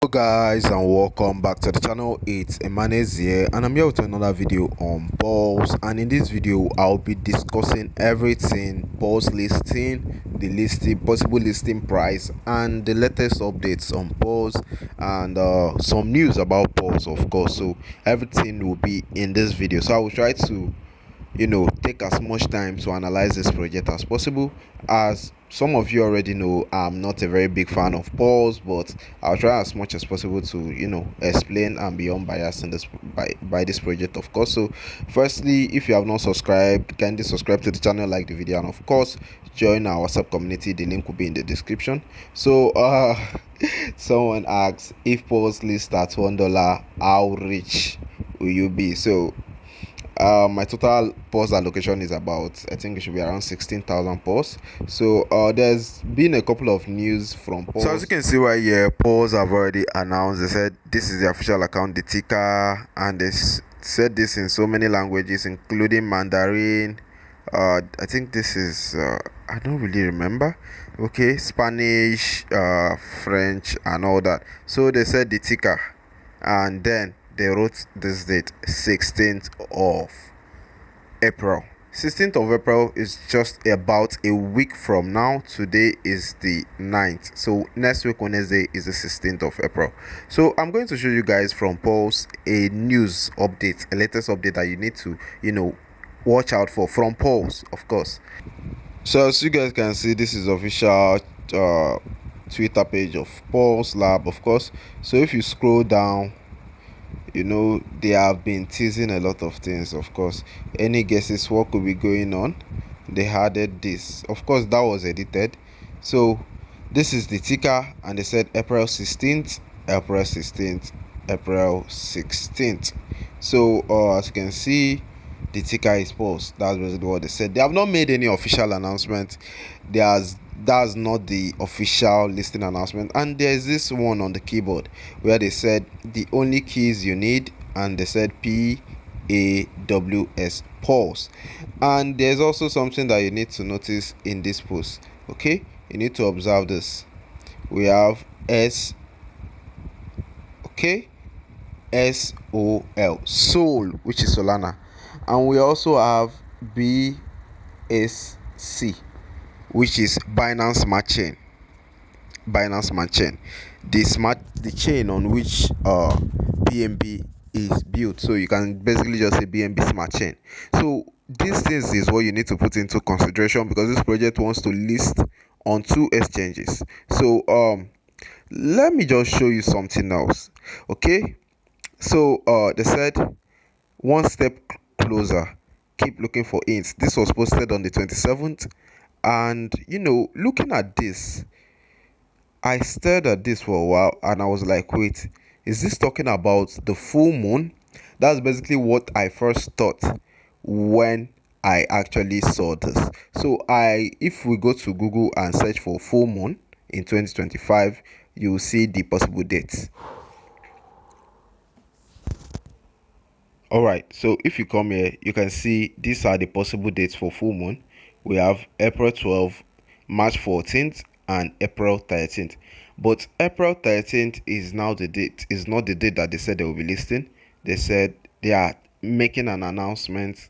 Hello guys and welcome back to the channel. It's Emanes here and I'm here with another video on Paws, and in this video I'll be discussing everything Paws listing, the listing, possible listing price, and the latest updates on Paws, and some news about Paws, of course. So everything will be in this video, so I will try to take as much time to analyze this project as possible. As some of you already know, I'm not a very big fan of Paws, but I'll try as much as possible to explain and be unbiased in this by this project, of course. So firstly, if you have not subscribed, kindly subscribe to the channel, like the video, and of course join our WhatsApp community. The link will be in the description. So someone asks, if Paws list at $1, how rich will you be? So my total Paws allocation is about, I think it should be around 16,000 Paws. So there's been a couple of news from Paws. So as you can see right here, Paws have already announced, they said this is the official account, the ticker, and they said this in so many languages including Mandarin. I think this is I don't really remember, okay, Spanish, French, and all that. So they said the ticker, and then they wrote this date, 16th of April. 16th of April is just about a week from now. Today is the 9th, so next week Wednesday is the 16th of April. So I'm going to show you guys from Paws a news update, a latest update that you need to watch out for from Paws, of course. So as you guys can see, this is official Twitter page of Paws Lab, of course. So if you scroll down, they have been teasing a lot of things, of course. Any guesses what could be going on? They added this, of course, that was edited. So this is the ticker, and they said April 16th, April 16th, April 16th. So as you can see, the ticker is Paws. That's basically what they said. They have not made any official announcement. That's not the official listing announcement, and there's this one on the keyboard where they said the only keys you need, and they said PAWS, Paws. And there's also something that you need to notice in this post. Okay, you need to observe this. We have SOL, Soul, which is Solana, and we also have BSC, which is Binance Smart Chain. The chain on which BNB is built. So you can basically just say BNB Smart Chain. So these things is what you need to put into consideration, because this project wants to list on 2 exchanges. So let me just show you something else. Okay, so they said one step closer, keep looking for hints. This was posted on the 27th, and looking at this, I stared at this for a while and I was like, wait, is this talking about the full moon? That's basically what I first thought when I actually saw this. So if we go to Google and search for full moon in 2025, you will see the possible dates. Alright, so if you come here, you can see these are the possible dates for full moon. We have April 12th, March 14th, and April 13th. But April 13th is now the date, is not the date that they said they will be listing. They said they are making an announcement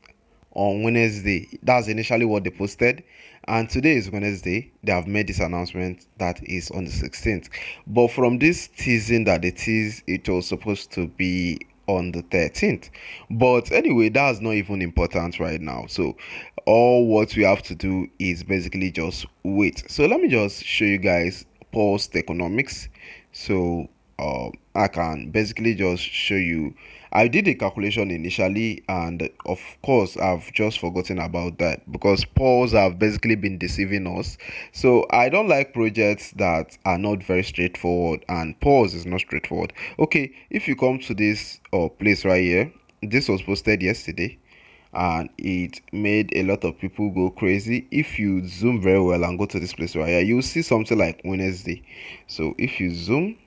on Wednesday. That's initially what they posted, and today is Wednesday. They have made this announcement that is on the 16th. But from this teasing that they teased, it was supposed to be on the 13th. But anyway, that's not even important right now. So all what we have to do is basically just wait. So let me just show you guys Paws economics. So I can basically just show you. I did a calculation initially, and of course I've just forgotten about that, because Paws have basically been deceiving us. So I don't like projects that are not very straightforward, and Paws is not straightforward. Okay, if you come to this place right here, this was posted yesterday and it made a lot of people go crazy. If you zoom very well and go to this place right here, you'll see something like Wednesday. So if you zoom,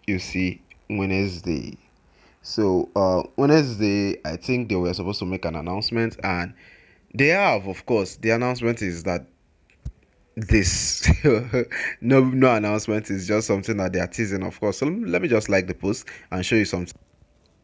you see Wednesday. So Wednesday, I think they were supposed to make an announcement, and they have, of course. The announcement is that this. No announcement, is just something that they are teasing, of course. So let me just like the post and show you something.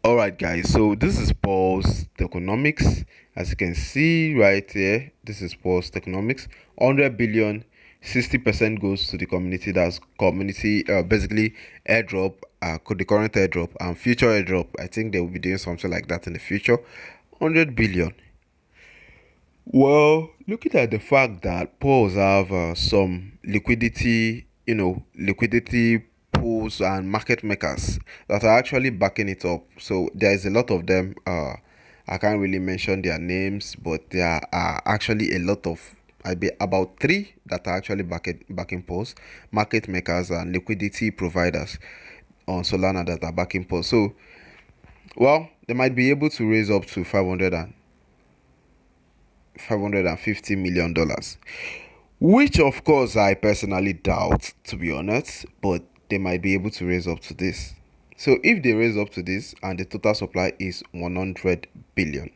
All right, guys, so this is Paws Economics. As you can see right here, this is Paws Economics. 100 billion, 60% goes to the community. That's community, basically airdrop, the current airdrop and future airdrop. I think they will be doing something like that in the future. 100 billion. Well, looking at the fact that Paws have some liquidity, liquidity pools and market makers that are actually backing it up. So there is a lot of them. I can't really mention their names, but there are actually a lot of, I be about three that are actually backing Paws, market makers and liquidity providers on Solana that are backing Paws. So, well, they might be able to raise up to 550 million dollars, which of course I personally doubt, to be honest, but they might be able to raise up to this. So if they raise up to this and the total supply is 100 billion,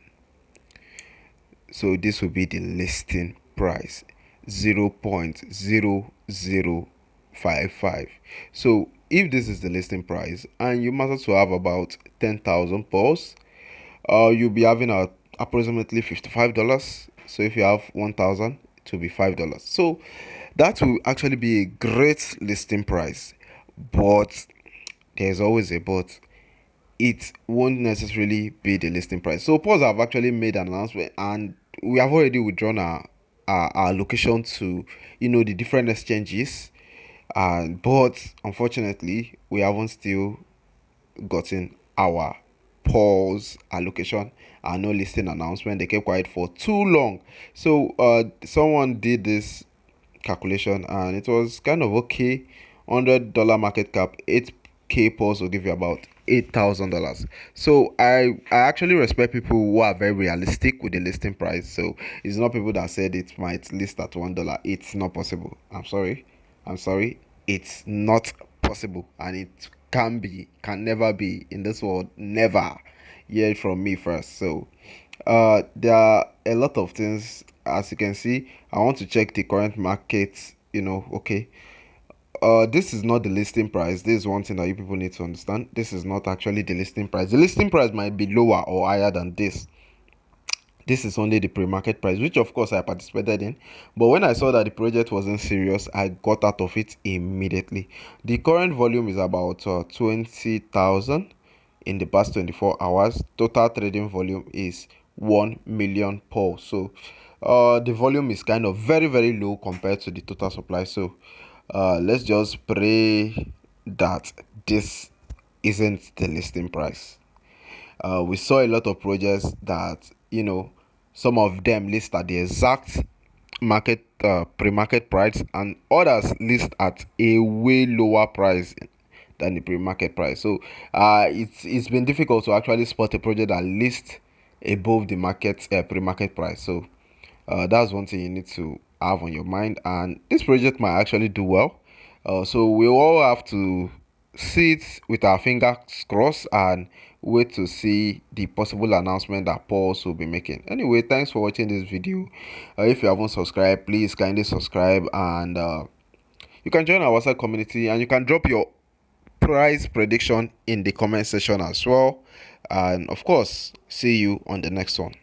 so this will be the listing price, 0.0055. So if this is the listing price and you must to have about 10,000 Paws, you'll be having approximately $55. So if you have 1,000, it will be $5. So that will actually be a great listing price, but there's always a but. It won't necessarily be the listing price. So Paws have actually made an announcement, and we have already withdrawn our allocation to the different exchanges, and but unfortunately we haven't still gotten our Paws allocation and no listing announcement. They kept quiet for too long. So someone did this calculation and it was kind of okay. $100 market cap, 8k Paws will give you about $8,000. So I actually respect people who are very realistic with the listing price. So it's not people that said it might list at $1. It's not possible. I'm sorry, it's not possible, and it can never be in this world. Never. Hear it from me first. So there are a lot of things. As you can see, I want to check the current market. Okay, this is not the listing price. This is one thing that you people need to understand. This is not actually the listing price. The listing price might be lower or higher than this. This is only the pre-market price, which of course I participated in. But when I saw that the project wasn't serious, I got out of it immediately. The current volume is about 20,000 in the past 24 hours. Total trading volume is 1 million Paws. So the volume is kind of very, very low compared to the total supply. So let's just pray that this isn't the listing price. We saw a lot of projects that some of them list at the exact market pre-market price, and others list at a way lower price than the pre-market price. So it's been difficult to actually spot a project that lists above the market pre-market price. So that's one thing you need to have on your mind, and this project might actually do well. So we all have to sit with our fingers crossed and wait to see the possible announcement that Paws will be making. Anyway, thanks for watching this video. If you haven't subscribed, please kindly subscribe, and you can join our WhatsApp community, and you can drop your price prediction in the comment section as well. And of course, see you on the next one.